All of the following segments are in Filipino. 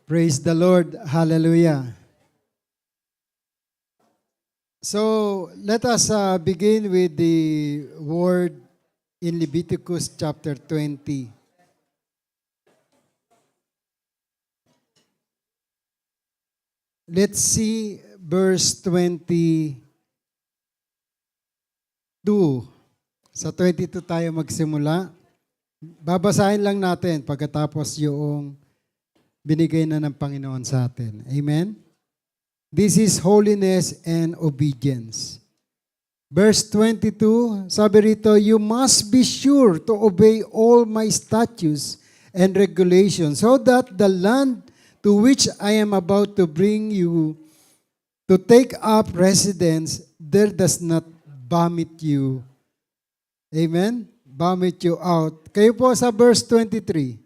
Praise the Lord. Hallelujah. So, let us begin with the word in Leviticus chapter 20. Let's see verse 22. Sa 22 tayo magsimula. Babasahin lang natin pagkatapos yung binigay na ng Panginoon sa atin. Amen? This is holiness and obedience. Verse 22, sabi rito, you must be sure to obey all my statutes and regulations so that the land to which I am about to bring you to take up residence, there does not vomit you. Amen? Vomit you out. Kayo po sa verse 23.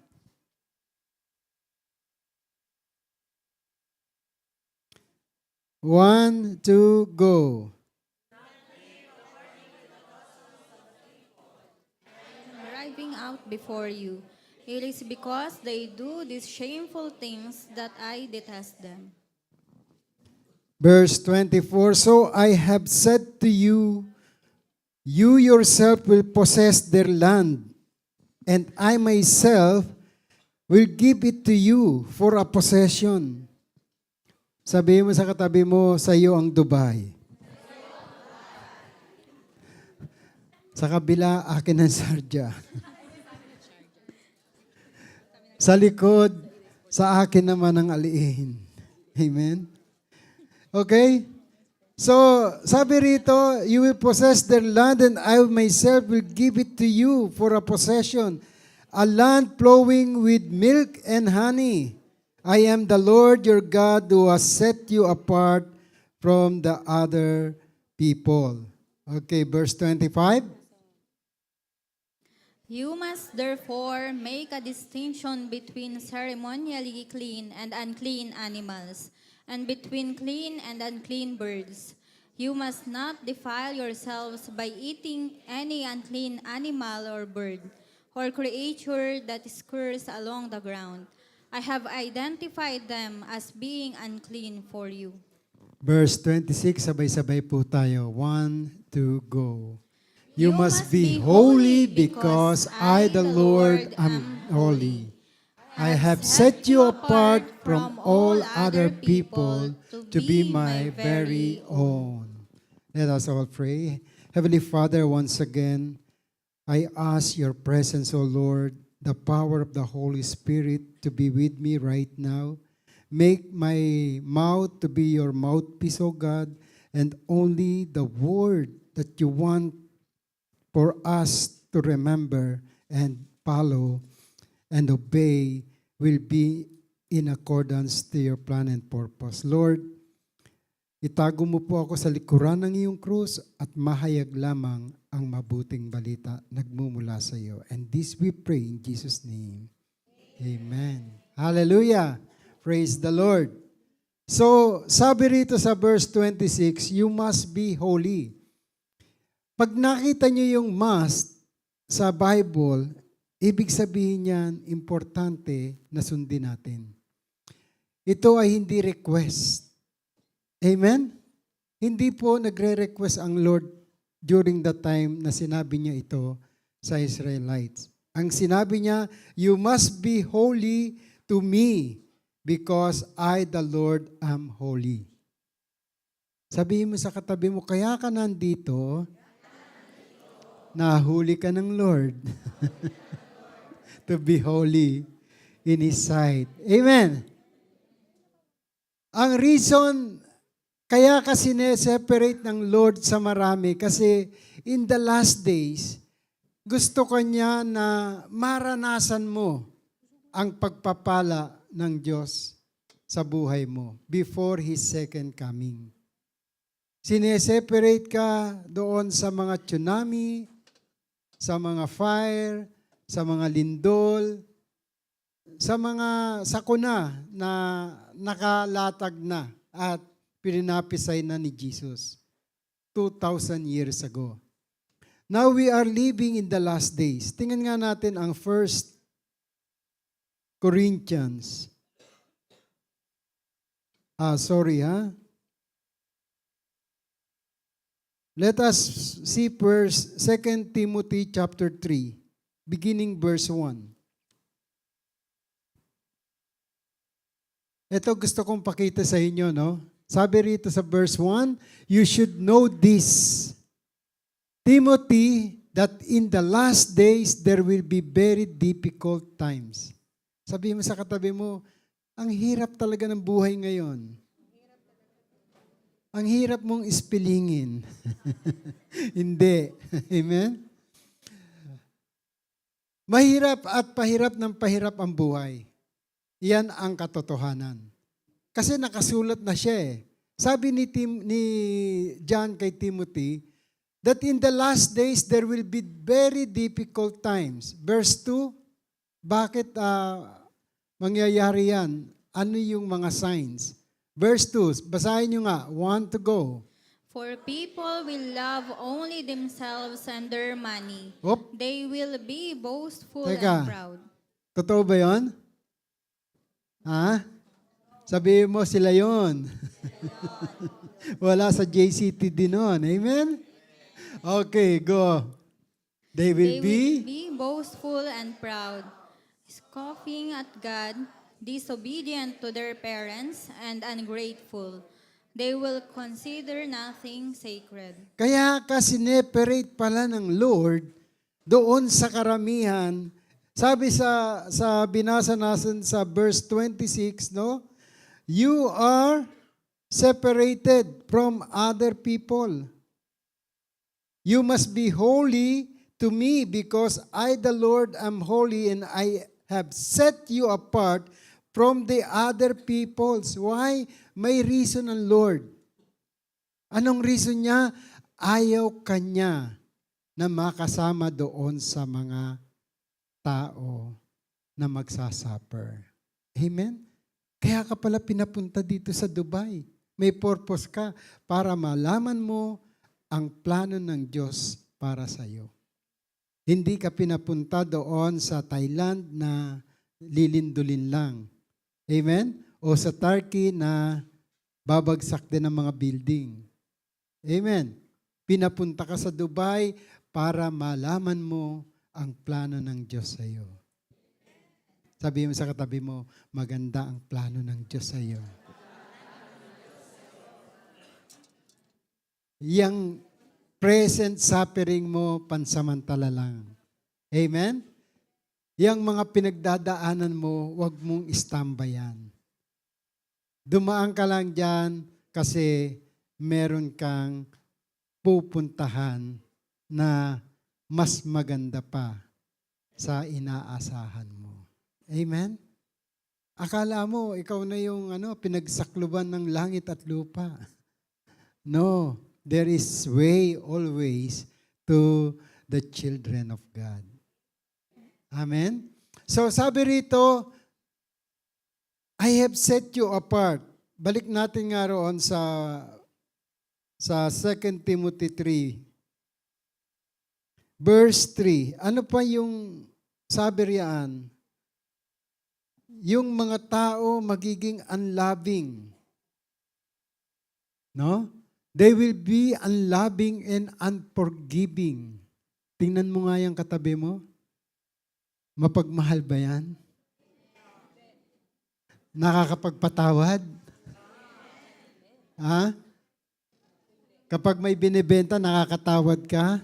One, two, go. Arriving out before you. It is because they do these shameful things that I detest them. Verse 24, so I have said to you, you yourself will possess their land, and I myself will give it to you for a possession. Sabihin mo sa katabi mo, sa iyo ang Dubai. Sa kabila, akin ang Sharjah. Sa likod, sa akin naman ang aliin. Amen? Okay? So, sabi rito, you will possess their land and I myself will give it to you for a possession. A land flowing with milk and honey. I am the Lord your God who has set you apart from the other people. Okay, verse 25. You must therefore make a distinction between ceremonially clean and unclean animals, and between clean and unclean birds. You must not defile yourselves by eating any unclean animal or bird, or creature that is cursed along the ground. I have identified them as being unclean for you. Verse 26, sabay-sabay po tayo. 1, 2, go. You must be holy because I, the Lord, am holy. I have set you apart from all other people to be my very own. Let us all pray. Heavenly Father, once again, I ask your presence, O Lord, the power of the Holy Spirit to be with me right now. Make my mouth to be your mouthpiece, O God, and only the word that you want for us to remember and follow and obey will be in accordance to your plan and purpose. Lord, itago mo po ako sa likuran ng iyong krus at mahayag lamang ang mabuting balita nagmumula sa iyo. And this we pray in Jesus' name. Amen. Hallelujah. Praise the Lord. So, sabi rito sa verse 26, you must be holy. Pag nakita nyo yung must sa Bible, ibig sabihin niyan, importante na sundin natin. Ito ay hindi request. Amen? Hindi po nagre-request ang Lord during the time na sinabi niya ito sa Israelites. Ang sinabi niya, you must be holy to me because I, the Lord, am holy. Sabihin mo sa katabi mo, kaya ka nandito, nahuli ka ng Lord to be holy in His sight. Amen. Ang reason kaya kasi sineseparate ng Lord sa marami kasi in the last days, gusto kanya na maranasan mo ang pagpapala ng Diyos sa buhay mo before His second coming. Sineseparate ka doon sa mga tsunami, sa mga fire, sa mga lindol, sa mga sakuna na nakalatag na at pininapisay na ni Jesus 2,000 years ago. Now we are living in the last days. Tingnan nga natin ang 1 Corinthians Sorry ha. Let us see first 2 Timothy chapter 3, beginning verse 1. Ito gusto kong pakita sa inyo, no? Sabi rito sa verse 1, you should know this, Timothy, that in the last days there will be very difficult times. Sabi mo sa katabi mo, ang hirap talaga ng buhay ngayon. Ang hirap mong ispilingin. Hindi. Amen? Mahirap at pahirap ng pahirap ang buhay. Yan ang katotohanan. Kasi nakasulat na siya eh. Sabi ni John kay Timothy, that in the last days there will be very difficult times. Verse 2, bakit mangyayari yan? Ano yung mga signs? Verse 2, basahin nyo nga, 1 to go. For people will love only themselves and their money. Oop, They will be boastful Teka. and proud. totoo ba yun? Ha? Sabihin mo sila yon. Wala sa JCT din nun. Amen? Okay, go. They will They will be be boastful and proud, scoffing at God, disobedient to their parents, and ungrateful. They will consider nothing sacred. Kaya ka sineperate pala ng Lord doon sa karamihan. Sabi sa binasa natin sa verse 26, no? You are separated from other people. You must be holy to me because I, the Lord, am holy and I have set you apart from the other peoples. Why? May reason ang Lord. Anong reason niya? Ayaw kanya na makasama doon sa mga tao na magsasuffer. Amen? Kaya ka pala pinapunta dito sa Dubai. May purpose ka para malaman mo ang plano ng Diyos para sa iyo. Hindi ka pinapunta doon sa Thailand na lilindulin lang. Amen? O sa Turkey na babagsak din ang mga building. Amen? Pinapunta ka sa Dubai para malaman mo ang plano ng Diyos sa iyo. Sabi mo sa katabi mo, maganda ang plano ng Diyos sa iyo. Yang present suffering mo, pansamantala lang. Amen? Yang mga pinagdadaanan mo, wag mong istambayan. Dumaan ka lang dyan kasi meron kang pupuntahan na mas maganda pa sa inaasahan mo. Amen? Akala mo, ikaw na yung pinagsakluban ng langit at lupa. No, there is way always to the children of God. Amen? So sabi rito, I have set you apart. Balik natin nga roon sa 2 Timothy 3. Verse 3. Ano pa yung sabi riyan? Yung mga tao magiging unloving. No? They will be unloving and unforgiving. Tingnan mo nga yung katabi mo. Mapagmahal ba yan? Nakakapagpatawad? Ha? Kapag may binibenta, nakakatawad ka?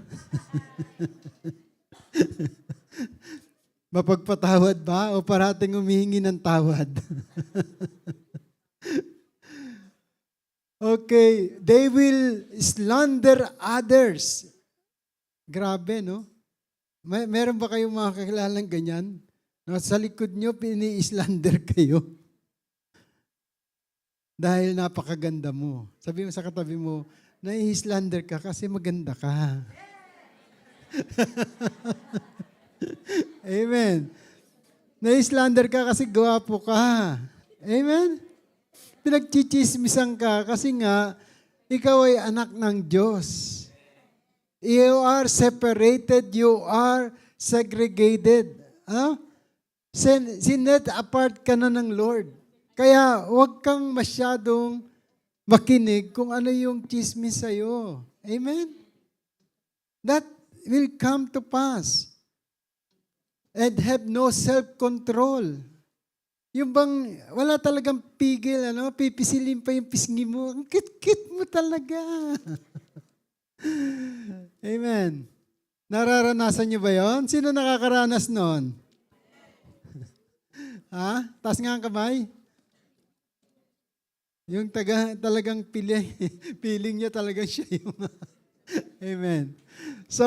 Mapagpatawad ba o parating humihingi ng tawad? Okay, they will slander others. Grabe, no? Meron ba kayong mga kakilalang ganyan? No, sa likod nyo, pini-slander kayo. Dahil napakaganda mo. Sabi mo sa katabi mo, nai-slander ka kasi maganda ka. Amen. Na-slander ka kasi gwapo ka. Amen? Pinagchichismisan ka kasi nga, ikaw ay anak ng Diyos. You are separated, you are segregated. Sinet apart ka na ng Lord. Kaya huwag kang masyadong makinig kung ano yung chismis sa'yo. Amen? That will come to pass. And have no self-control. Yung bang wala talagang pigil, pipisilin pa yung pisngi mo. Ang kit-kit mo talaga. Amen. Nararanasan niyo ba yon? Sino nakakaranas noon? Ha? Taas nga ang kamay. Yung talagang feeling niya talagang siya yung Amen. So,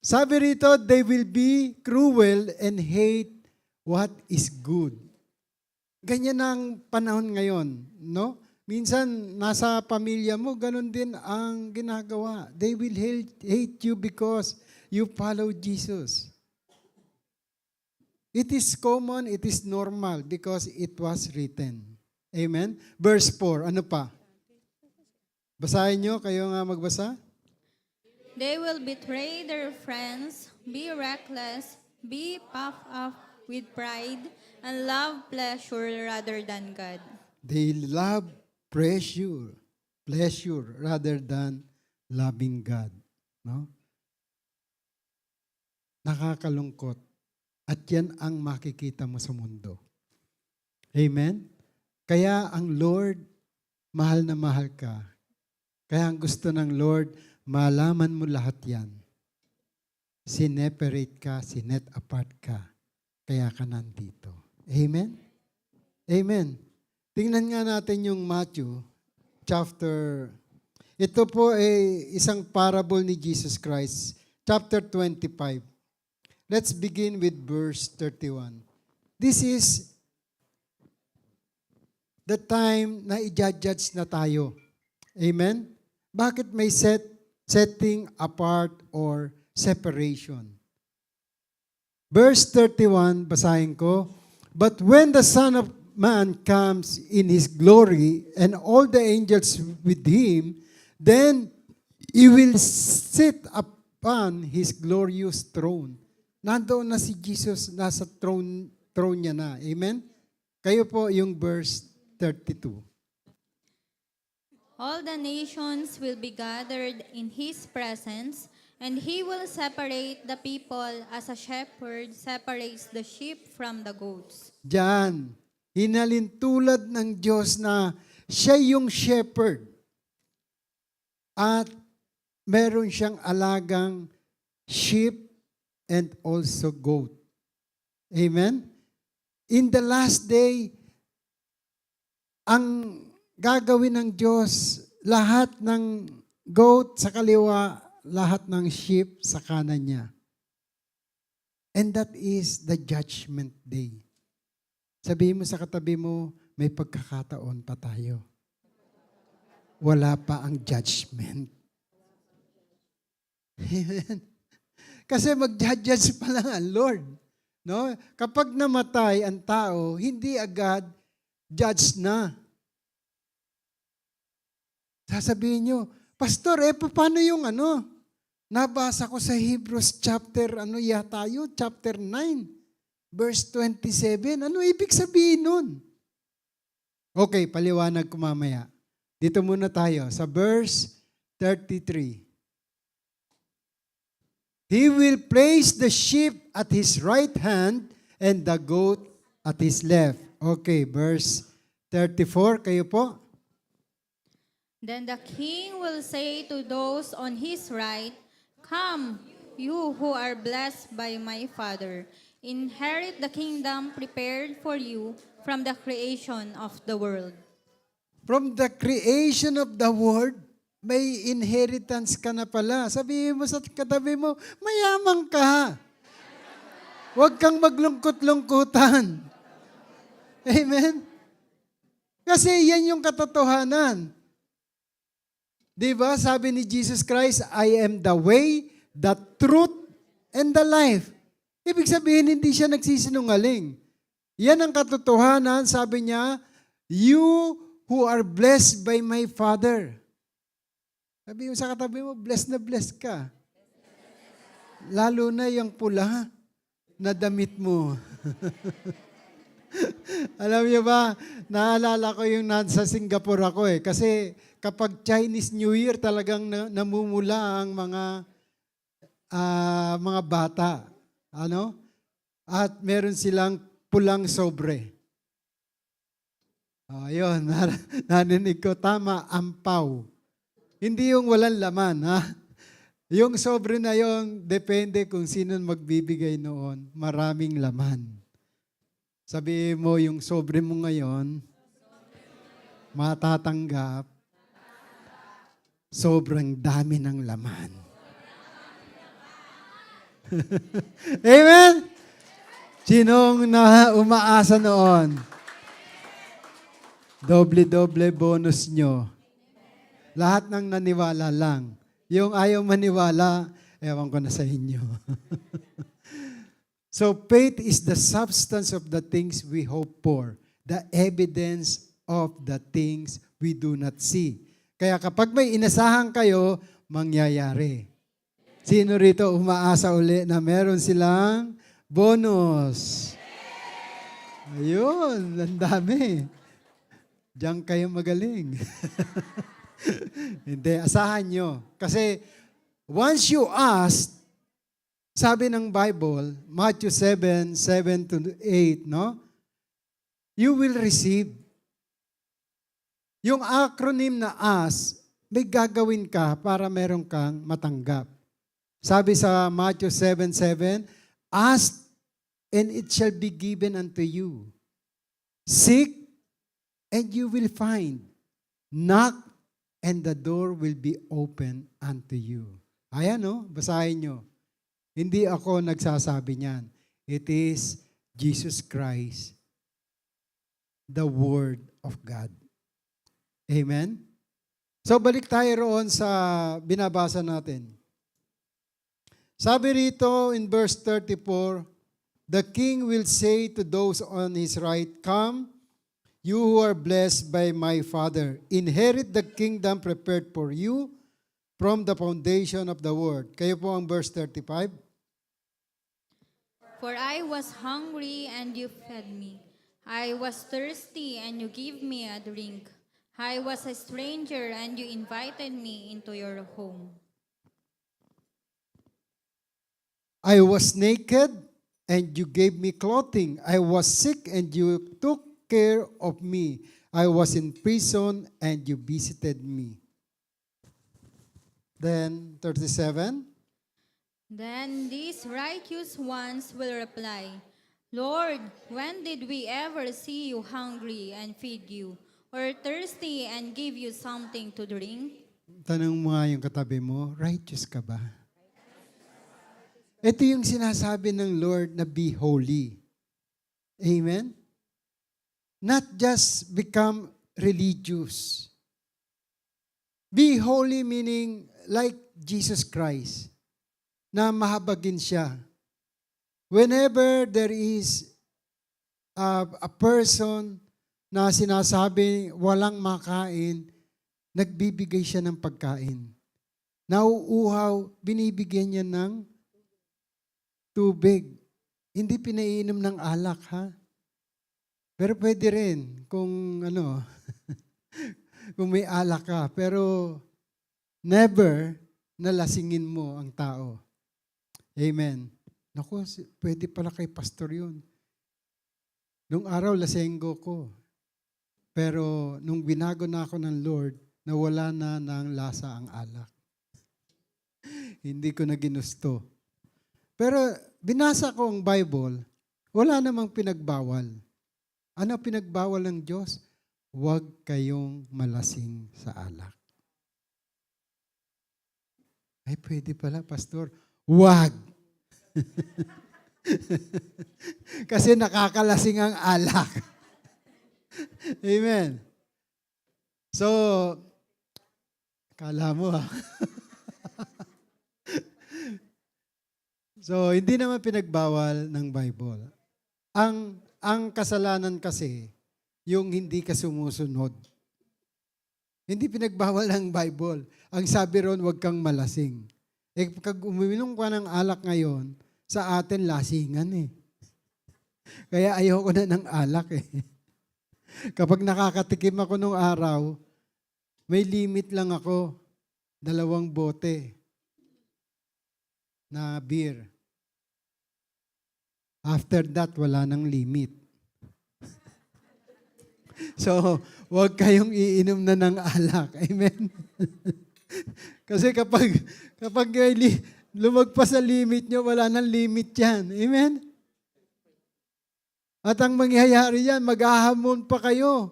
sabi rito, they will be cruel and hate what is good. Ganyan ang panahon ngayon, no? Minsan, nasa pamilya mo, ganun din ang ginagawa. They will hate you because you follow Jesus. It is common, it is normal because it was written. Amen? Verse 4, ano pa? Basahin nyo, kayo nga magbasa. They will betray their friends, be reckless, be puffed up with pride, and love pleasure rather than God. They love pleasure rather than loving God. No? Nakakalungkot. At yan ang makikita mo sa mundo. Amen? Kaya ang Lord, mahal na mahal ka. Kaya ang gusto ng Lord, malaman mo lahat yan. Sineperate ka, sinet apart ka. Kaya ka nandito. Amen? Amen. Tingnan nga natin yung Matthew chapter. Ito po ay isang parable ni Jesus Christ. Chapter 25. Let's begin with verse 31. This is the time na i-judge na tayo. Amen? Bakit may setting apart or separation? Verse 31, basahin ko. But when the Son of Man comes in His glory and all the angels with Him, then He will sit upon His glorious throne. Nandoon na si Jesus, nasa throne niya na. Amen? Kayo po yung verse 32. All the nations will be gathered in His presence, and He will separate the people as a shepherd separates the sheep from the goats. Diyan, hinalintulad ng Diyos na siya yung shepherd at meron siyang alagang sheep and also goat. Amen? In the last day, ang gagawin ng Diyos, lahat ng goat sa kaliwa, lahat ng sheep sa kanan niya. And that is the judgment day. Sabihin mo sa katabi mo, may pagkakataon pa tayo. Wala pa ang judgment. Amen? Kasi mag-judge pa lang ang Lord. No? Kapag namatay ang tao, hindi agad judge na. Sasabihin nyo, Pastor, paano yung nabasa ko sa Hebrews chapter, chapter 9, verse 27. Ano ibig sabihin nun? Okay, paliwanag ko mamaya. Dito muna tayo sa verse 33. He will place the sheep at His right hand and the goat at His left. Okay, verse 34, kayo po. Then the king will say to those on his right, Come, you who are blessed by my Father, inherit the kingdom prepared for you from the creation of the world. From the creation of the world, may inheritance ka na pala. Sabihin mo sa katabi mo, mayaman ka. Huwag kang maglungkot-lungkutan. Amen? Kasi yan yung katotohanan. Diba? Sabi ni Jesus Christ, I am the way, the truth, and the life. Ibig sabihin, hindi siya nagsisinungaling. Yan ang katotohanan, sabi niya, you who are blessed by my Father. Sabi mo sa katabi mo, blessed na blessed ka. Lalo na yung pula na damit mo. Alam niyo ba, naalala ko yung nasa Singapore ako eh. Kasi kapag Chinese New Year, talagang namumula ang mga bata. Ano? At meron silang pulang sobre. Ayun, narinig ko, tama, ampaw. Hindi yung walang laman, ha? Yung sobre na yon, depende kung sino magbibigay noon. Maraming laman. Sabi mo, yung sobre mo ngayon, matatanggap, sobrang dami ng laman. Amen? Sinong umaasa noon? Doble-doble bonus nyo. Lahat ng naniwala lang. Yung ayaw maniwala, ewan ko na sa inyo. So faith is the substance of the things we hope for, the evidence of the things we do not see. Kaya kapag may inasahan kayo, mangyayari. Sino rito umaasa uli na meron silang bonus? Ayun, ang dami. Diyan kayo magaling. Hindi, asahan nyo. Kasi once you ask, sabi ng Bible, Matthew 7:7-8, no? You will receive. Yung acronym na ask, may gagawin ka para meron kang matanggap. Sabi sa Matthew 7:7, ask and it shall be given unto you. Seek and you will find. Knock and the door will be open unto you. Ayan, no? Basahin nyo. Hindi ako nagsasabi niyan. It is Jesus Christ, the Word of God. Amen? So balik tayo roon sa binabasa natin. Sabi rito in verse 34, the king will say to those on his right, come, you who are blessed by my Father, inherit the kingdom prepared for you from the foundation of the world. Kayo po ang verse 35. For I was hungry and you fed me. I was thirsty and you gave me a drink. I was a stranger and you invited me into your home. I was naked and you gave me clothing. I was sick and you took care of me. I was in prison and you visited me. Then 37. Then these righteous ones will reply, Lord, when did we ever see you hungry and feed you, or thirsty and give you something to drink? Tanong mo nga yung katabi mo, righteous ka ba? Ito yung sinasabi ng Lord na be holy. Amen? Not just become religious. Be holy meaning like Jesus Christ, na mahabagin siya. Whenever there is a person na sinasabi walang makain, nagbibigay siya ng pagkain. Nauuhaw, binibigyan niya ng tubig. Hindi pinaiinom ng alak, ha? Pero pwede rin kung kung may alak ka. Pero never nalasingin mo ang tao. Amen. Naku, pwede pala kay pastor yun. Nung araw, lasenggo ko. Pero nung binago na ako ng Lord, nawala na ng lasa ang alak. Hindi ko na ginusto. Pero binasa ko ang Bible, wala namang pinagbawal. Ano pinagbawal ng Diyos? Huwag kayong malasing sa alak. Ay, pwede pala, pastor. Huwag. Kasi nakakalasing ang alak. Amen. So, kala mo ha. So, hindi naman pinagbawal ng Bible. Ang kasalanan kasi, yung hindi ka sumusunod. Hindi pinagbawal ng Bible. Ang sabi ron, huwag kang malasing. Pag uminom ka ng alak ngayon, sa atin lasingan eh. Kaya ayoko na ng alak eh. Kapag nakakatikim ako nung araw, may limit lang ako. 2 bote na beer. After that, wala nang limit. So, huwag kayong iinom na ng alak. Amen? Kasi kapag lumagpas sa limit nyo, wala nang limit yan. Amen? At ang mangyayari yan, maghahamon pa kayo.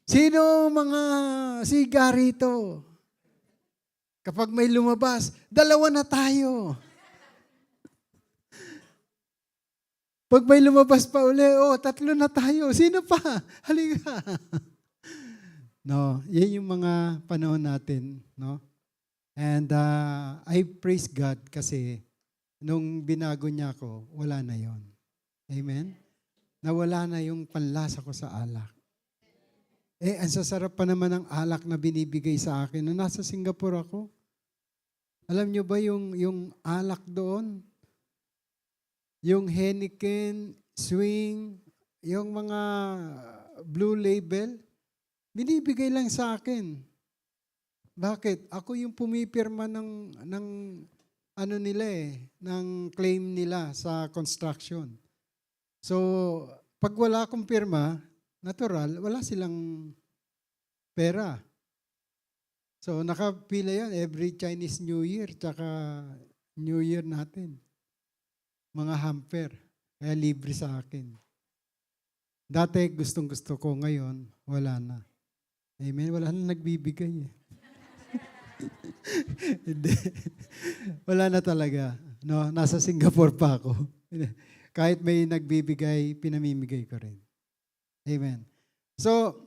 Sino mga siga rito? Kapag may lumabas, 2 na tayo. Pag may lumabas pa uli, 3 na tayo. Sino pa? Halika. No, yan yung mga panahon natin, no? And I praise God kasi nung binago niya ako, wala na yon. Amen? Nawala na yung panlasa ko sa alak. Ang sasarap pa naman ng alak na binibigay sa akin nung nasa Singapore ako. Alam nyo ba yung alak doon? Yung Heineken, Swing, yung mga Blue Label, binibigay lang sa akin. Bakit? Ako yung pumipirma ng ano nila ng claim nila sa construction. So, pag wala akong pirma, natural, wala silang pera. So, nakapila yan every Chinese New Year, tsaka New Year natin. Mga hamper. Kaya libre sa akin. Dati gustong-gusto ko, ngayon wala na. Amen? Wala na nagbibigay Hindi. Wala na talaga. No, nasa Singapore pa ako. Kahit may nagbibigay, pinamimigay ko rin. Amen. So,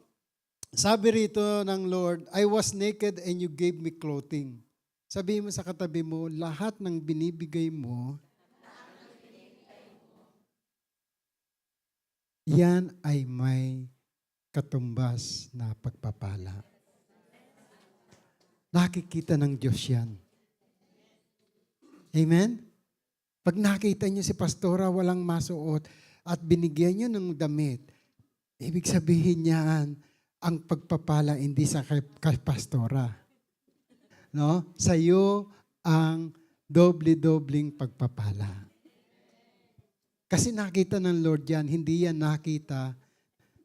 sabi rito ng Lord, I was naked and you gave me clothing. Sabihin mo sa katabi mo, lahat ng binibigay mo, yan ay may katumbas na pagpapala. Nakikita ng Diyos yan. Amen? Pag nakita niyo si pastora walang masuot at binigyan niyo ng damit, ibig sabihin niyan, ang pagpapala hindi sa kay pastora. No? Sa iyo ang doble-dobling pagpapala. Kasi nakita ng Lord yan, hindi yan nakita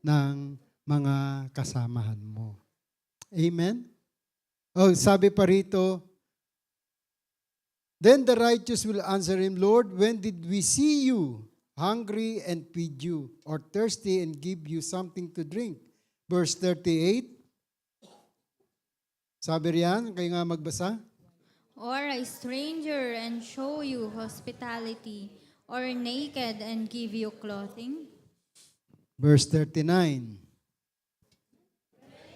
ng mga kasamahan mo. Amen? Oh, sabi pa rito, then the righteous will answer him, Lord, when did we see you hungry and feed you, or thirsty and give you something to drink? Verse 38. Sabi riyan, kayo nga magbasa. Or a stranger and show you hospitality, or naked and give you clothing? Verse 39.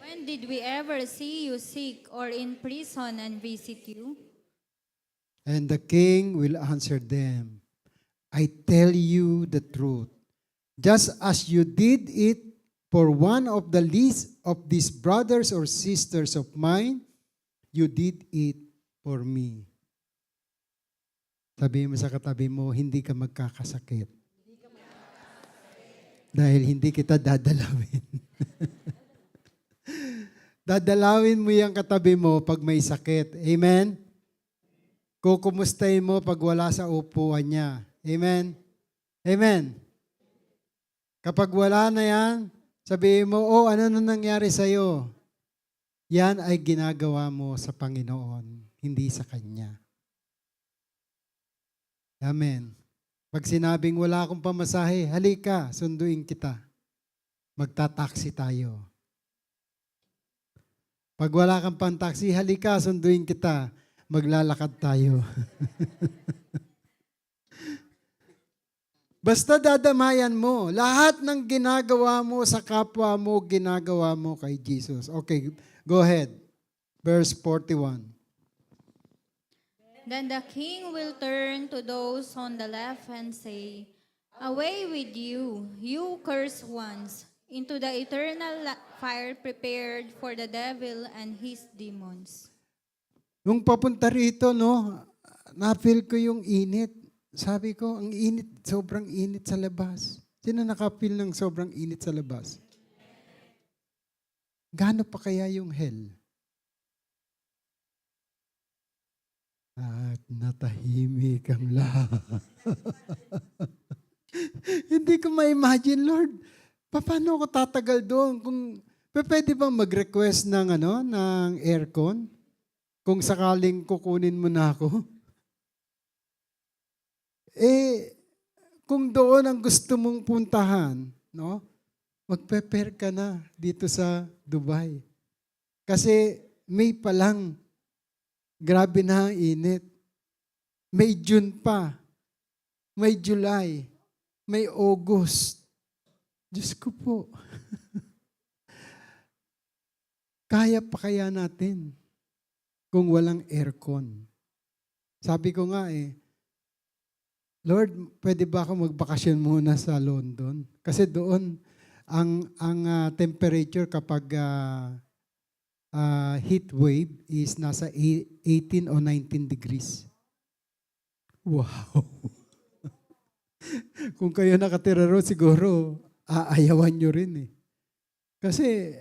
When did we ever see you sick or in prison and visit you? And the king will answer them, I tell you the truth. Just as you did it for one of the least of these brothers or sisters of mine, you did it for me. Sabihin mo sa katabi mo, hindi ka magkakasakit. Dahil hindi kita dadalawin. Dadalawin mo yung katabi mo pag may sakit. Amen? Kukumustahin mo pag wala sa upuan niya. Amen? Amen? Kapag wala na yan, sabihin mo, ano na nangyari sa'yo? Yan ay ginagawa mo sa Panginoon, hindi sa Kanya. Amen. Pag sinabing wala akong pamasahe, halika, sunduin kita. Magta-taxi tayo. Pag wala kang pang-taxi, halika, sunduin kita. Maglalakad tayo. Basta dadamayan mo. Lahat ng ginagawa mo sa kapwa mo, ginagawa mo kay Jesus. Okay, go ahead. Verse 41. Then the king will turn to those on the left and say, Away with you, you cursed ones, into the eternal fire prepared for the devil and his demons. Nung papunta rito, na-feel ko yung init. Sabi ko, ang init, sobrang init sa labas. Sino nakapil ng sobrang init sa labas? Gaano pa kaya yung hell? At natahimik ang lahat. Hindi ko ma-imagine, Lord. Paano ako tatagal doon? Pwede bang mag-request ng aircon? Kung sakaling kukunin mo na ako? Kung doon ang gusto mong puntahan, no? Mag-prepare ka na dito sa Dubai. Kasi May pa lang, grabe na ang init. May June pa, may July, may August. Diyos ko po. Kaya pa kaya natin kung walang aircon? Sabi ko nga Lord, pwede ba ako magbakasyon muna sa London? Kasi doon, ang temperature kapag heat wave is nasa 18 o 19 degrees. Wow! Kung kayo nakatira roon, siguro aayawan nyo rin Kasi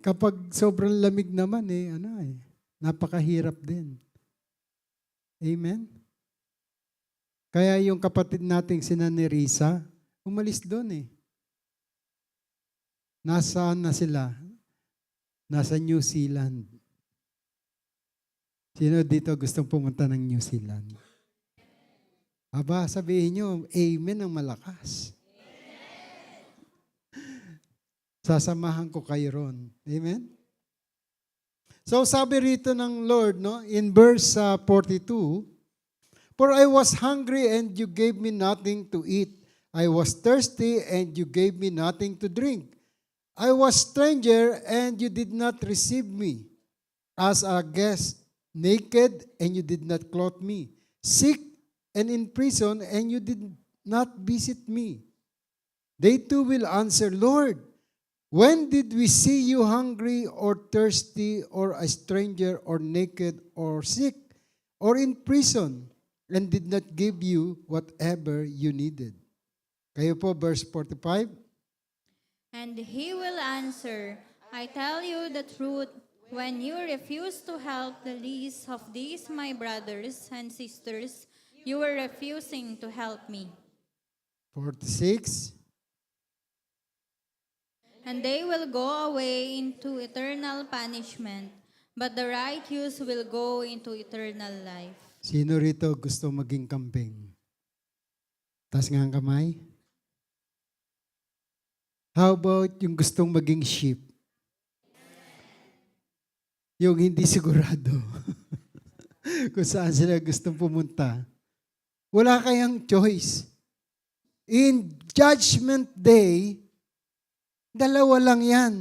kapag sobrang lamig naman napakahirap din. Amen? Kaya yung kapatid nating sina Nerissa, umalis doon Nasaan na sila? Nasa New Zealand. Sino dito gustong pumunta ng New Zealand? Aba, sabihin nyo, amen ang malakas. Sasamahan ko kayo ron. Amen? So sabi rito ng Lord, in verse 42, "For I was hungry and you gave me nothing to eat. I was thirsty and you gave me nothing to drink. I was stranger and you did not receive me. As a guest, naked and you did not clothe me. Sick and in prison and you did not visit me." They too will answer, "Lord, when did we see you hungry or thirsty or a stranger or naked or sick or in prison and did not give you whatever you needed?" Kayo po, verse 45. And he will answer, "I tell you the truth, when you refuse to help the least of these my brothers and sisters, you are refusing to help me." 46. And they will go away into eternal punishment, but the righteous will go into eternal life. Sino rito gusto maging kambing? Taas nga ang kamay. How about yung gustong maging sheep? Yung hindi sigurado kung saan sila gustong pumunta. Wala kayang choice. In Judgment Day, dalawa lang yan.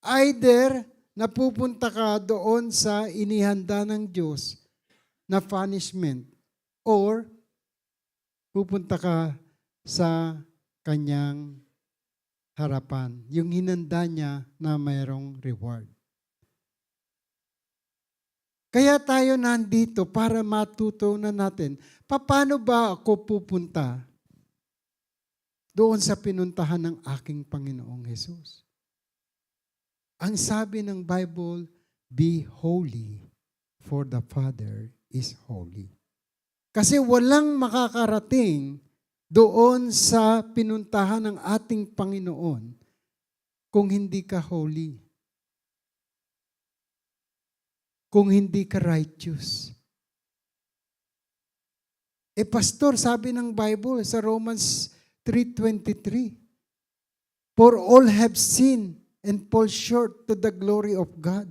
Either napupunta ka doon sa inihanda ng Diyos na punishment or pupunta ka sa kanyang harapan. Yung hinanda niya na mayroong reward. Kaya tayo nandito para matutunan natin, paano ba ako pupunta doon sa pinuntahan ng aking Panginoong Hesus? Ang sabi ng Bible, "Be holy, for the Father is holy." Kasi walang makakarating doon sa pinuntahan ng ating Panginoon kung hindi ka holy. Kung hindi ka righteous. Pastor, sabi ng Bible sa Romans 3:23, "For all have sinned and fall short to the glory of God."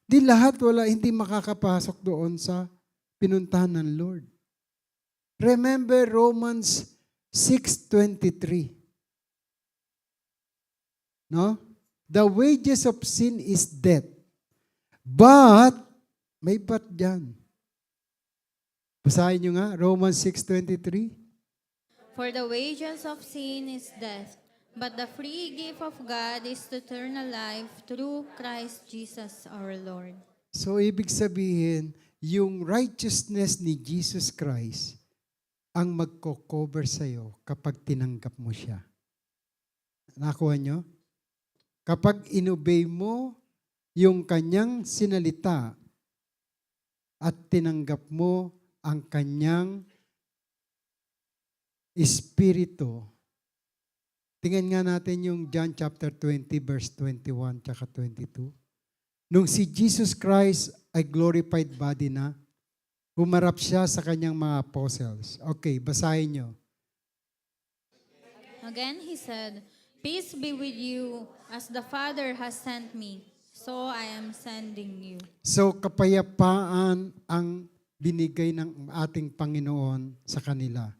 Di lahat hindi makakapasok doon sa pinuntahan ng Lord. Remember Romans 6:23. No? The wages of sin is death. But, may but dyan. Basahin nyo nga, Romans 6:23. For the wages of sin is death, but the free gift of God is eternal life through Christ Jesus our Lord. So, ibig sabihin, yung righteousness ni Jesus Christ ang magko-cover sa'yo kapag tinanggap mo siya. Nakuha nyo? Kapag inobey mo yung kanyang sinalita at tinanggap mo ang kanyang espiritu. Tingnan nga natin yung John chapter 20 verse 21 tsaka 22. Nung si Jesus Christ ay glorified body na, humarap siya sa kanyang mga apostles. Okay, basahin nyo. Again he said, "Peace be with you, as the Father has sent me, so I am sending you." So, kapayapaan ang binigay ng ating Panginoon sa kanila.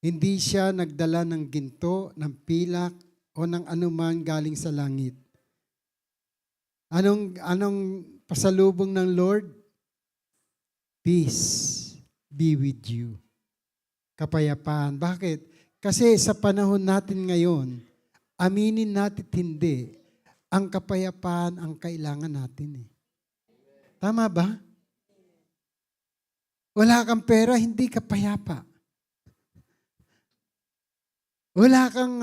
Hindi siya nagdala ng ginto, ng pilak, o ng anuman galing sa langit. Anong pasalubong ng Lord? Peace be with you. Kapayapaan. Bakit? Kasi sa panahon natin ngayon, aminin natin hindi, ang kapayapaan ang kailangan natin. Tama ba? Wala kang pera, hindi ka payapa. Wala kang,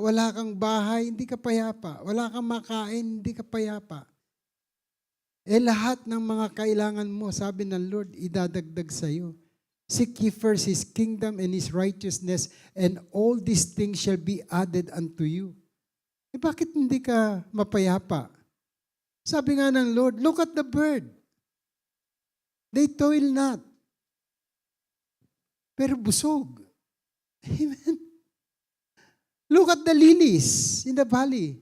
wala kang bahay, hindi ka payapa. Wala kang makain, hindi ka payapa. Lahat ng mga kailangan mo, sabi ng Lord, idadagdag sa iyo. Seek ye first His kingdom and His righteousness, and all these things shall be added unto you. Bakit hindi ka mapayapa? Sabi nga ng Lord, look at the bird. They toil not, pero busog. Amen. Look at the lilies in the valley.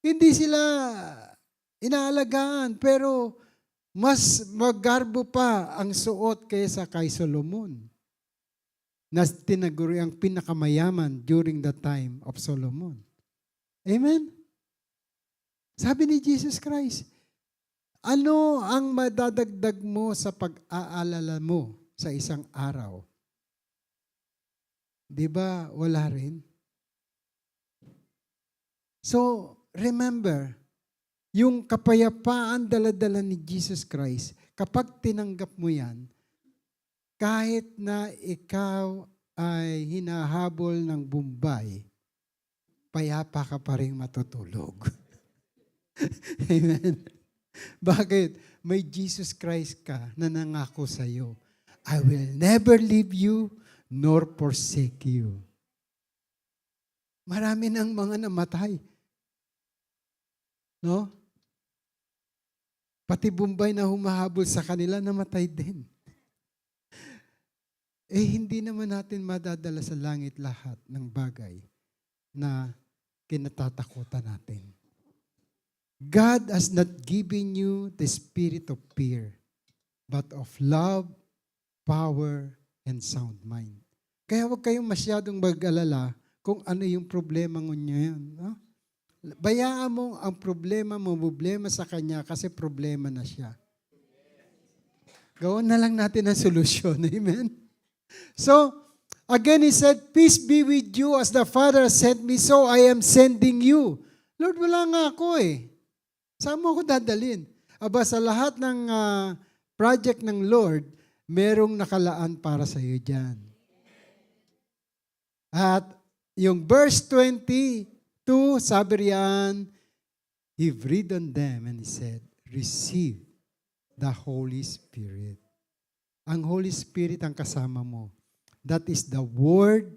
Hindi sila inaalagaan, pero mas magarbo pa ang suot kaysa kay Solomon, na tinaguri ang pinakamayaman during the time of Solomon. Amen? Sabi ni Jesus Christ, ano ang madadagdag mo sa pag-aalala mo sa isang araw? Di ba wala rin? So, remember, yung kapayapaan dala-dala ni Jesus Christ, kapag tinanggap mo yan, kahit na ikaw ay hinahabol ng Bombay, payapa ka pa rin matutulog. Amen. Bakit? May Jesus Christ ka na nangako sa iyo. I will never leave you nor forsake you. Marami ng mga namatay. No? Pati Bombay na humahabol sa kanila, namatay din. Hindi naman natin madadala sa langit lahat ng bagay na kinatatakutan natin. God has not given you the spirit of fear, but of love, power, and sound mind. Kaya huwag kayong masyadong mag-alala kung ano yung problema niyo yan. No? Bayaan mo ang problema sa Kanya kasi problema na siya. Gawin na lang natin ang solusyon. Amen? So, again, He said, peace be with you as the Father sent me, so I am sending you. Lord, wala nga ako eh. Saan mo ako dadalhin? Aba, sa lahat ng project ng Lord, merong nakalaan para sa iyo dyan. At yung verse 22, sabi riyan, He breathed on them and He said, receive the Holy Spirit. Ang Holy Spirit ang kasama mo. That is the Word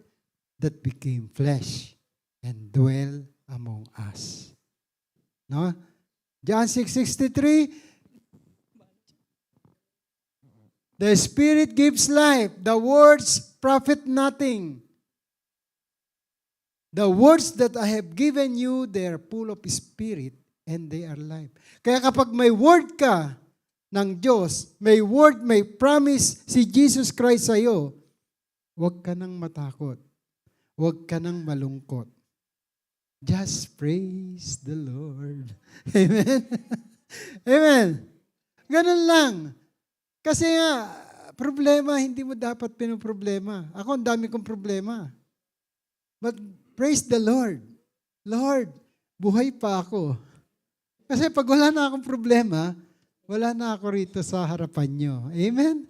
that became flesh and dwell among us. No? John 6:63, the Spirit gives life. The words profit nothing. The words that I have given you, they are full of Spirit and they are life. Kaya kapag may word ka ng Diyos, may word, may promise si Jesus Christ sa iyo, huwag ka nang matakot. Huwag ka nang malungkot. Just praise the Lord. Amen? Amen. Ganun lang. Kasi nga, problema, hindi mo dapat pinoproblema. Ako, ang dami kong problema. But praise the Lord. Lord, buhay pa ako. Kasi pag wala na akong problema, Wala na ako rito sa harapan nyo. Amen?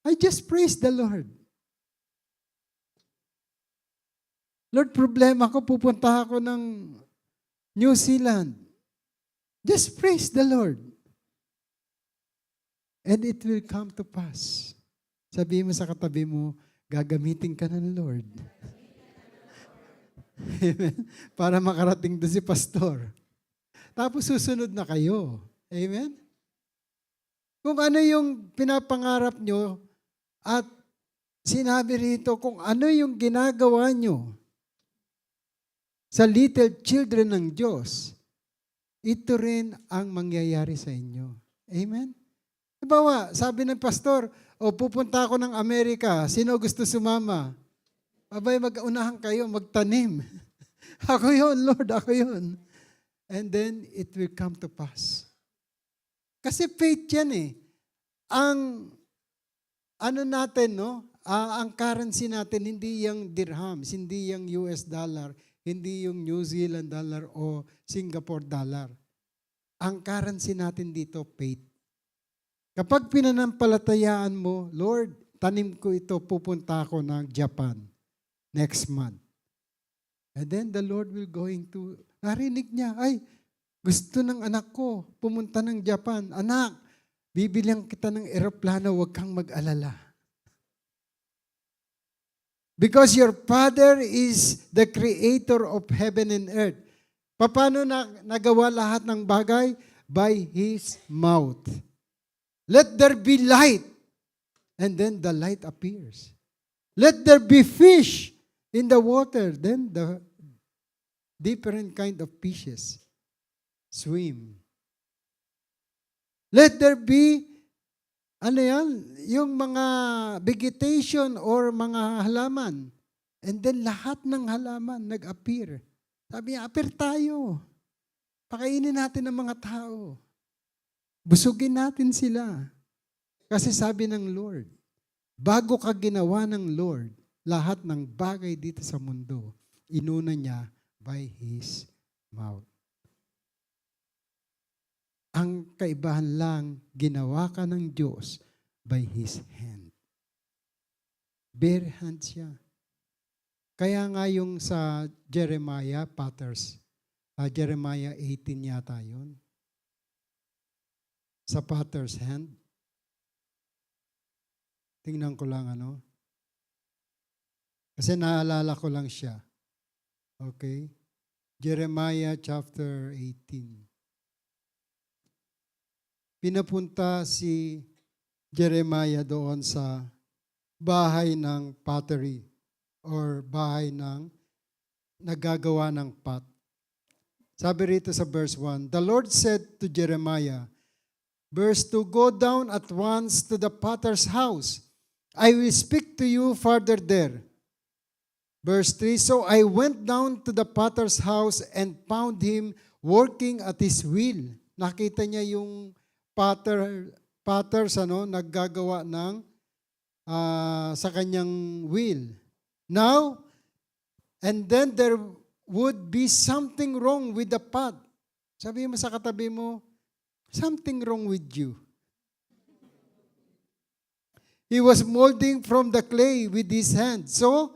I just praise the Lord. Lord, problema ko, pupunta ako ng New Zealand. Just praise the Lord. And it will come to pass. Sabihin mo sa katabi mo, gagamitin ka ng Lord. Amen? Para makarating doon si pastor. Tapos susunod na kayo. Amen? Kung ano yung pinapangarap nyo at sinabi rito kung ano yung ginagawa nyo sa little children ng Diyos, ito rin ang mangyayari sa inyo. Amen? Halimbawa, sabi ng pastor, pupunta ako ng Amerika, sino gusto sumama? Abay, mag-unahan kayo, magtanim. Ako yun, Lord, ako yun. And then, it will come to pass. Kasi faith yan eh. Ang, ano natin, no? Ang currency natin, hindi yung dirhams, hindi yung US dollar, hindi yung New Zealand dollar o Singapore dollar. Ang currency natin dito, faith. Kapag pinanampalatayaan mo, Lord, tanim ko ito, pupunta ako ng Japan next month. And then the Lord will going to, narinig niya, ay, gusto ng anak ko, pumunta ng Japan. Anak, bibilihan kita ng eroplano, huwag kang mag-alala. Because your Father is the creator of heaven and earth. Paano nagawa lahat ng bagay? By His mouth. Let there be light. And then the light appears. Let there be fish in the water. Then the different kind of fishes swim. Let there be, ano yan, yung mga vegetation or mga halaman. And then lahat ng halaman nag-appear. Sabi niya, appear tayo. Pakainin natin ang mga tao. Busugin natin sila. Kasi sabi ng Lord, bago ka ginawa ng Lord, lahat ng bagay dito sa mundo, inuna niya by His mouth. Ang kaibahan lang, ginawa ka ng Diyos by His hand. Bare hand siya. Kaya nga yung sa Jeremiah, Jeremiah 18 yata yun. Sa potter's hand. Tingnan ko lang ano. Kasi naalala ko lang siya. Okay? Jeremiah chapter 18. Pinapunta si Jeremiah doon sa bahay ng pottery or bahay ng nagagawa ng pot. Sabi rito sa verse 1, the Lord said to Jeremiah, verse 2, go down at once to the potter's house. I will speak to you further there. Verse 3, so I went down to the potter's house and found him working at his wheel. Nakita niya yung potters naggagawa ng sa kanyang wheel. Now, and then there would be something wrong with the pot. Sabi mo sa katabi mo, something wrong with you. He was molding from the clay with his hand. So,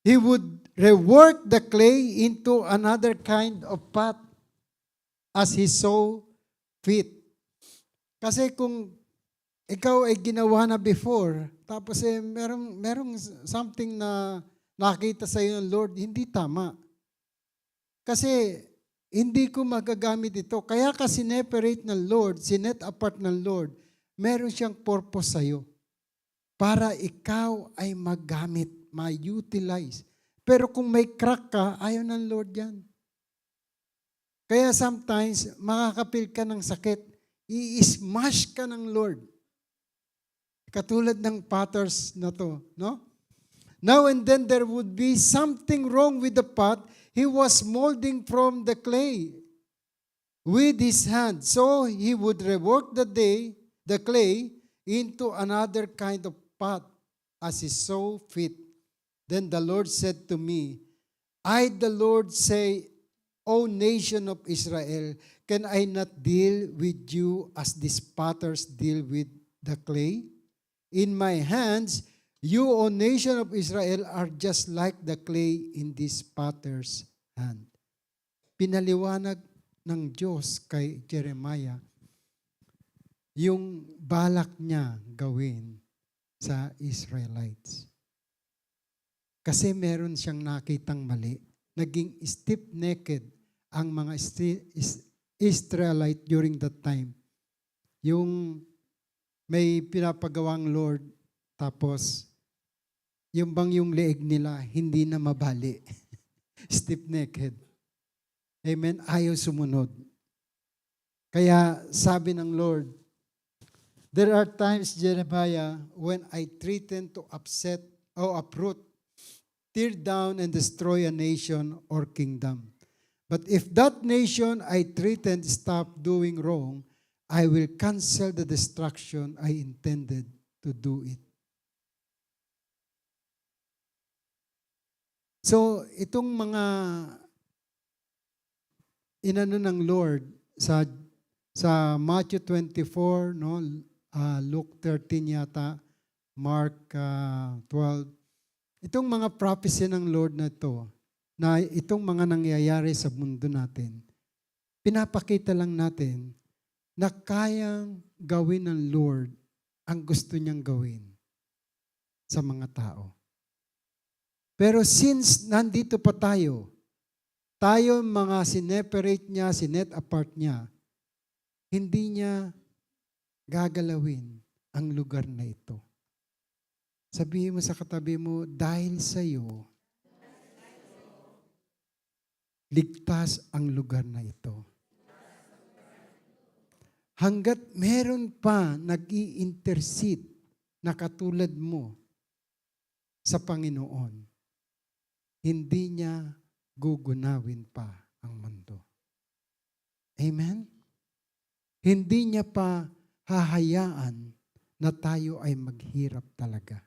he would rework the clay into another kind of pot as he saw fit. Kasi kung ikaw ay ginawa na before, tapos merong something na nakita sa iyo ng Lord, hindi tama. Kasi hindi ko magagamit ito. Kaya ka sineparate ng Lord, sinet apart ng Lord, meron siyang purpose sa iyo. Para ikaw ay magamit, ma-utilize. Pero kung may crack ka, ayaw ng Lord yan. Kaya sometimes, makakapil ka ng sakit, i-smash ka ng Lord. Katulad ng potters na to, no? Now and then there would be something wrong with the pot. He was molding from the clay with his hand. So he would rework the clay into another kind of pot as he saw fit. Then the Lord said to me, I, the Lord, say O nation of Israel, can I not deal with you as these potters deal with the clay? In my hands, you, O nation of Israel, are just like the clay in this potter's hand. Pinaliwanag ng Diyos kay Jeremiah yung balak niya gawin sa Israelites. Kasi meron siyang nakitang mali. Naging stiff-necked ang mga Israelite during that time. Yung may pinapagawang Lord, tapos yung leeg nila hindi na mabali. Stiff-necked. Amen? Ayaw sumunod. Kaya sabi ng Lord, there are times, Jeremiah, when I threaten to upset or uproot, tear down and destroy a nation or kingdom. But if that nation I threatened stop doing wrong, I will cancel the destruction I intended to do it. So, itong mga inano ng Lord sa Matthew 24, no, Luke 13 yata, Mark 12. Itong mga prophecy ng Lord na ito, na itong mga nangyayari sa mundo natin, pinapakita lang natin na kayang gawin ng Lord ang gusto niyang gawin sa mga tao. Pero since nandito pa tayo mga sineperate niya, sinet apart niya, hindi niya gagalawin ang lugar na ito. Sabihin mo sa katabi mo, dahil sa iyo, ligtas ang lugar na ito. Hanggat meron pa nag-i-intercede na katulad mo sa Panginoon, hindi niya gugunawin pa ang mundo. Amen? Hindi niya pa hahayaan na tayo ay maghirap talaga.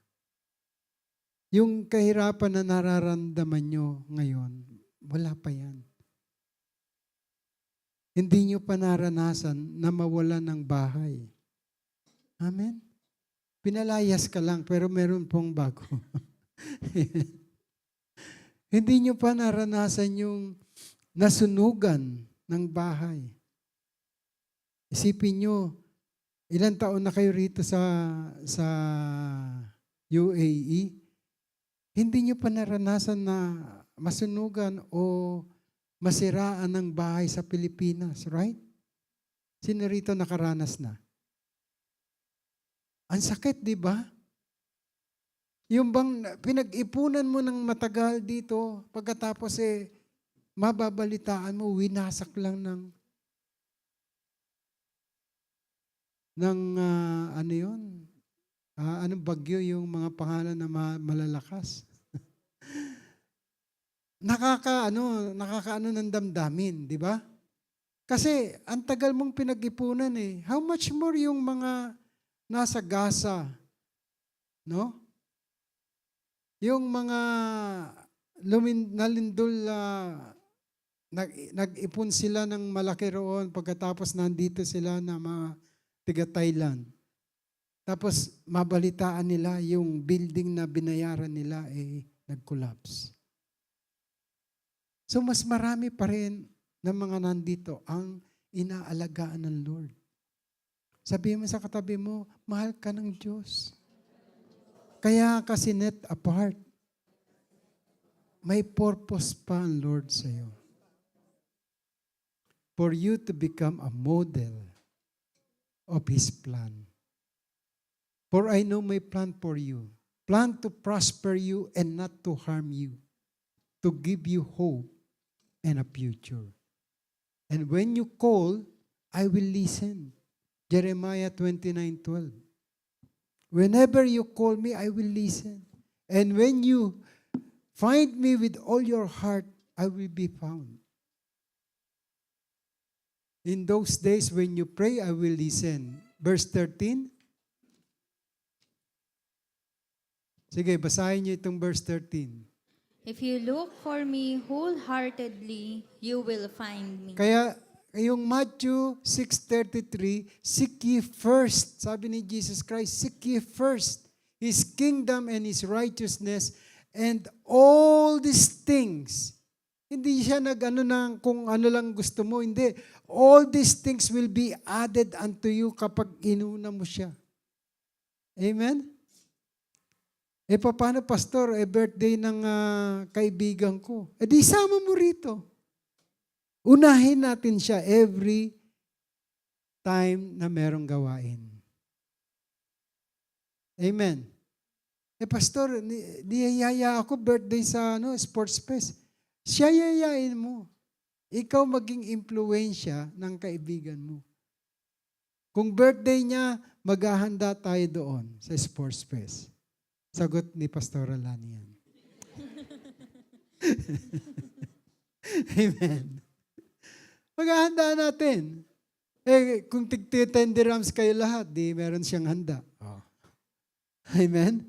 Yung kahirapan na nararamdaman nyo ngayon, wala pa yan. Hindi nyo pa naranasan na mawala ng bahay. Amen? Pinalayas ka lang, pero meron pong bago. Hindi nyo pa naranasan yung nasunugan ng bahay. Isipin nyo, ilang taon na kayo rito sa UAE? Hindi nyo pa naranasan na masunugan o masiraan ng bahay sa Pilipinas, right? Sino rito nakaranas na? Ang sakit, di ba? Yung bang pinag-ipunan mo ng matagal dito, pagkatapos mababalitaan mo, winasak lang ano yun? Anong bagyo yung mga pangalan na malalakas? Nakakaano ng damdamin, di ba? Kasi ang tagal mong pinag-ipunan eh. How much more yung mga nasa Gaza, no? Yung mga nalindol, nag-ipon sila ng malaki roon pagkatapos nandito sila na mga tiga-Thailand. Tapos mabalitaan nila yung building na binayaran nila nag-collapse. So mas marami pa rin ng mga nandito ang inaalagaan ng Lord. Sabihin mo sa katabi mo, mahal ka ng Diyos. Kaya kasi net apart. May purpose pa ang Lord sa iyo. For you to become a model of His plan. For I know my plan for you. Plan to prosper you and not to harm you. To give you hope and a future. And when you call, I will listen. Jeremiah 29:12. Whenever you call me, I will listen. And when you find me with all your heart, I will be found. In those days when you pray, I will listen. Verse 13. Sige, basahin niyo itong verse 13. If you look for me wholeheartedly, you will find me. Kaya yung Matthew 6:33, seek ye first, sabi ni Jesus Christ, seek ye first His kingdom and His righteousness, and all these things. Hindi siya nag-ano ng kung ano lang gusto mo, hindi. All these things will be added unto you kapag inuna mo siya. Amen? Paano, pastor? Birthday ng kaibigan ko. Di sama mo rito. Unahin natin siya every time na merong gawain. Amen. Pastor, niyayaya ako birthday sa sports fest. Siya yayain mo. Ikaw maging impluensya ng kaibigan mo. Kung birthday niya, maghahanda tayo doon sa sports fest. Sagot ni Pastor Alani yan. Amen. Maghahanda natin. Kung tig-10 dirhams kayo lahat, di meron siyang handa. Oh. Amen?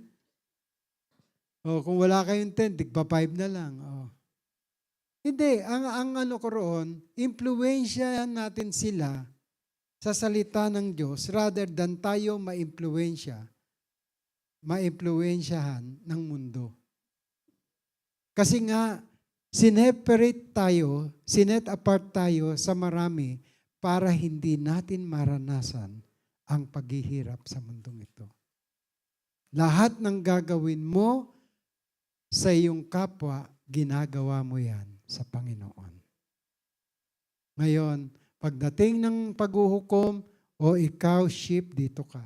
Kung wala kayong 10, tig-5 na lang. Oh. Hindi, ang ano ko roon, impluwensyahan natin sila sa salita ng Diyos rather than tayo maimpluwensyahan ng mundo. Kasi nga, sinet apart tayo sa marami para hindi natin maranasan ang paghihirap sa mundong ito. Lahat ng gagawin mo sa iyong kapwa, ginagawa mo yan sa Panginoon. Ngayon, pagdating ng paghuhukom, ikaw, sheep, dito ka.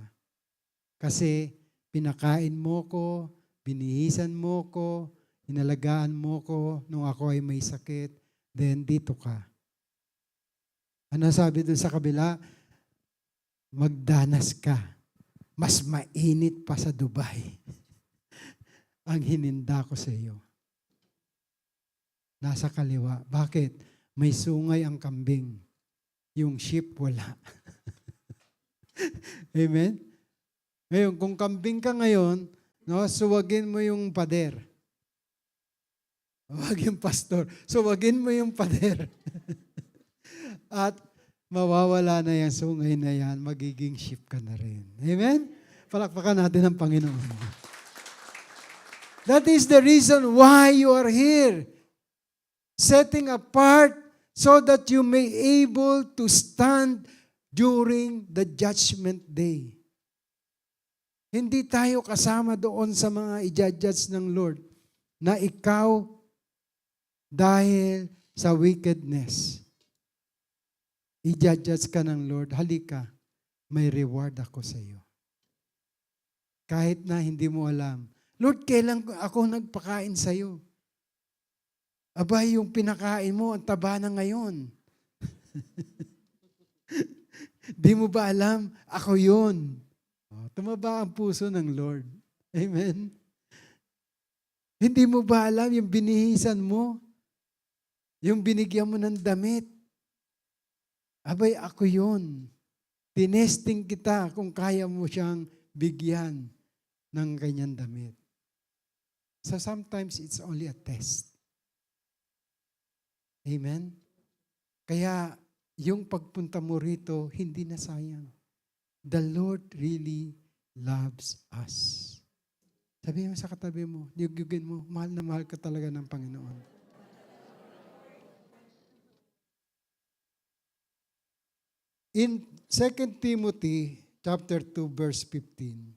Kasi pinakain mo ko, binihisan mo ko, inalagaan mo ko nung ako ay may sakit, then dito ka. Ano sabi doon sa kabila? Magdanas ka. Mas mainit pa sa Dubai ang hininda ko sa iyo. Nasa kaliwa. Bakit? May sungay ang kambing. Yung sheep wala. Amen? Ngayon, kung kambing ka ngayon, suwagin mo yung pader. Huwag yung pastor. Suwagin mo yung pader. At mawawala na yung sungay na yan, magiging sheep ka na rin. Amen? Palakpakan natin ang Panginoon. That is the reason why you are here. Setting apart so that you may able to stand during the judgment day. Hindi tayo kasama doon sa mga i-judge ng Lord na ikaw dahil sa wickedness. I-judge ka ng Lord, halika, may reward ako sa iyo. Kahit na hindi mo alam, Lord, kailan ako nagpakain sa iyo? Aba, yung pinakain mo, ang taba na ngayon. Di mo ba alam? Ako yun. Tumaba ang puso ng Lord. Amen? Hindi mo ba alam yung binihisan mo? Yung binigyan mo ng damit? Abay, ako yun. Tinesting kita kung kaya mo siyang bigyan ng kanyang damit. So sometimes it's only a test. Amen? Kaya yung pagpunta mo rito, hindi na sayang. The Lord really loves us. Sabihin mo sa katabi mo, niyugin mo, mahal na mahal ka talaga ng Panginoon. In 2 Timothy chapter 2 verse 15,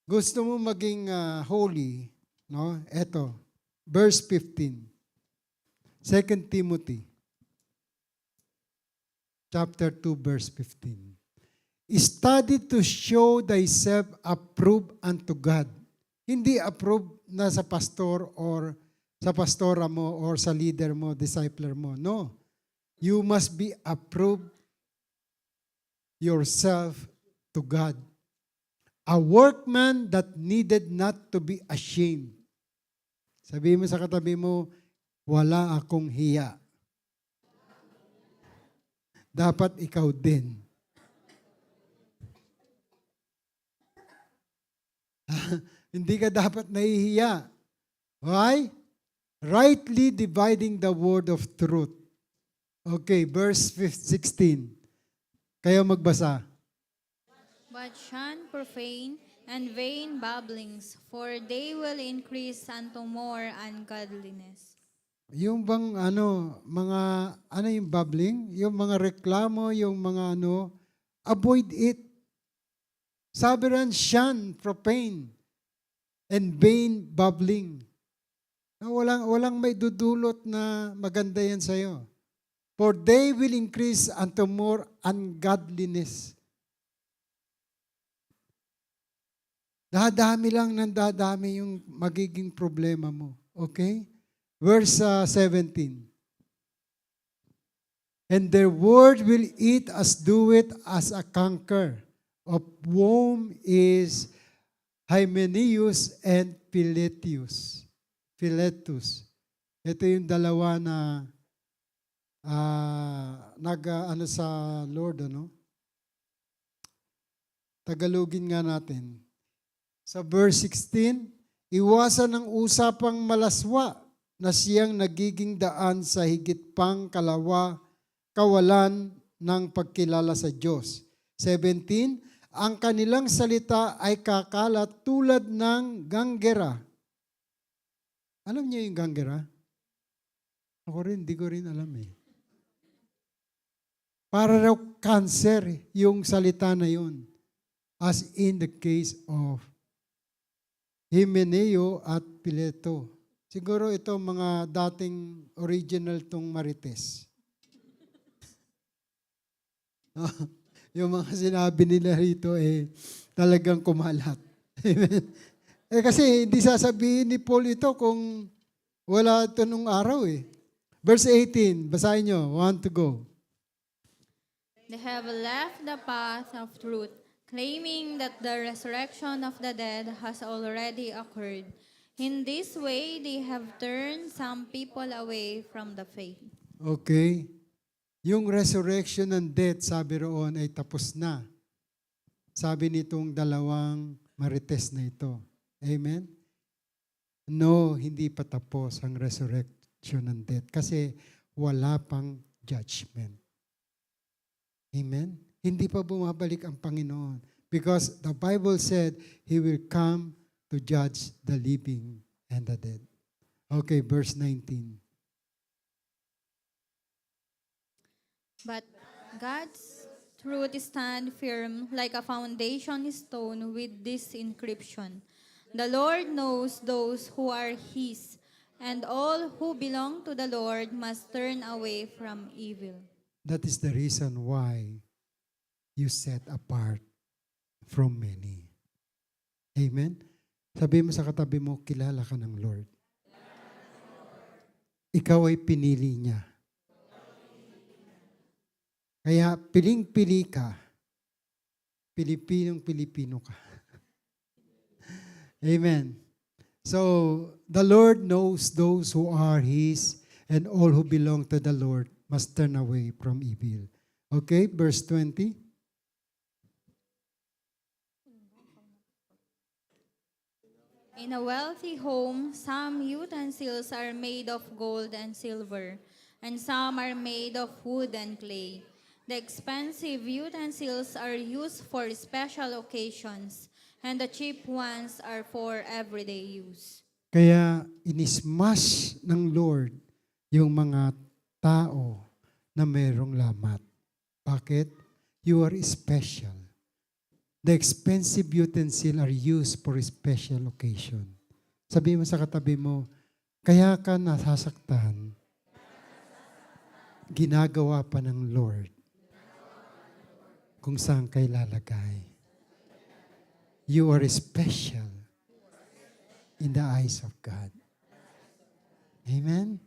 gusto mo maging holy, no? Eto, verse 15. 2 Timothy chapter 2 verse 15. Study to show thyself approved unto God. Hindi approved na sa pastor or sa pastora mo or sa leader mo, discipler mo. No. You must be approved yourself to God. A workman that needed not to be ashamed. Sabihin mo sa katabi mo, wala akong hiya. Dapat ikaw din. Hindi ka dapat nahihiya. Why? Rightly dividing the word of truth. Okay, verse 16. Kayo magbasa. But shun profane and vain babblings, for they will increase unto more ungodliness. Yung bang ano yung babbling, yung mga reklamo, yung mga avoid it. Sabi rin, shun, profane, and vain babbling. Walang may dudulot na maganda yan sa'yo. For they will increase unto more ungodliness. Dadami lang ng dadami yung magiging problema mo. Okay? Verse 17. And their word will eat as do it as a canker, of whom is Hymenaeus and Philetus. Ito yung dalawa na sa Lord, Tagalogin nga natin. Sa verse 16, iwasan ang usapang malaswa na siyang nagiging daan sa higit pang kawalan ng pagkilala sa Diyos. 17, ang kanilang salita ay kakalat tulad ng ganggera. Alam niyo yung ganggera? Ako rin, di ko rin alam eh. Para raw cancer yung salita na yun. As in the case of Himeneo at Pileto. Siguro ito mga dating original tong Marites. Yung mga sinabi nila rito talagang kumalat. Amen. Kasi hindi sasabihin ni Paul ito kung wala ito nung araw eh. Verse 18, basahin nyo. 1 to go. They have left the path of truth, claiming that the resurrection of the dead has already occurred. In this way, they have turned some people away from the faith. Okay. Yung resurrection ng death, sabi roon, ay tapos na. Sabi nitong dalawang Marites na ito. Amen? No, hindi pa tapos ang resurrection ng death kasi wala pang judgment. Amen? Hindi pa bumabalik ang Panginoon because the Bible said He will come to judge the living and the dead. Okay, verse 19. But God's truth stand firm like a foundation stone with this inscription: The Lord knows those who are His, and all who belong to the Lord must turn away from evil. That is the reason why you set apart from many. Amen? Sabi mo sa katabi mo, kilala ka ng Lord. Ikaw ay pinili niya. Kaya piling-pili ka, Pilipinong-Pilipino ka. Amen. So, the Lord knows those who are His, and all who belong to the Lord must turn away from evil. Okay, verse 20. In a wealthy home, some utensils are made of gold and silver, and some are made of wood and clay. The expensive utensils are used for special occasions, and the cheap ones are for everyday use. Kaya inismash ng Lord yung mga tao na mayroong lamat. Bakit? You are special. The expensive utensils are used for a special occasion. Sabi mo sa katabi mo, kaya ka nasasaktan, ginagawa pa ng Lord kung saan kay lalagay. You are special in the eyes of God. Amen?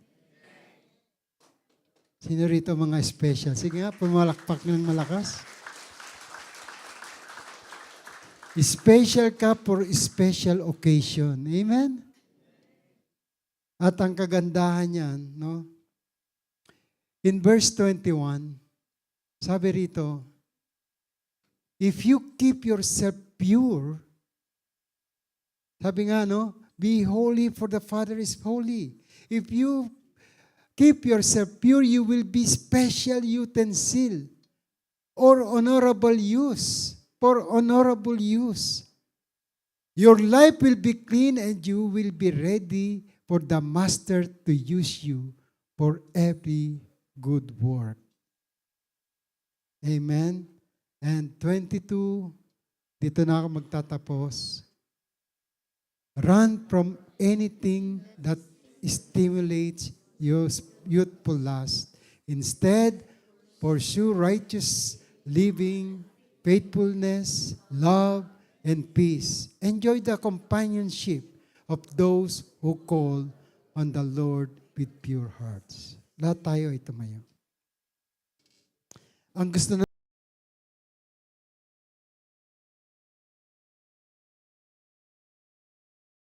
Sino rito mga special? Sige nga, pumalakpak ng malakas. Special ka for special occasion. Amen? At ang kagandahan niyan, no? In verse 21, sabi rito, if you keep yourself pure, sabi nga, no? Be holy, for the Father is holy. If you keep yourself pure, you will be special utensil or honorable use, for honorable use. Your life will be clean and you will be ready for the Master to use you for every good work. Amen? And 22, dito na ako magtatapos. Run from anything that stimulates your youthful lust. Instead, pursue righteous living, faithfulness, love, and peace. Enjoy the companionship of those who call on the Lord with pure hearts. Lahat tayo ay tumayo. Ang gusto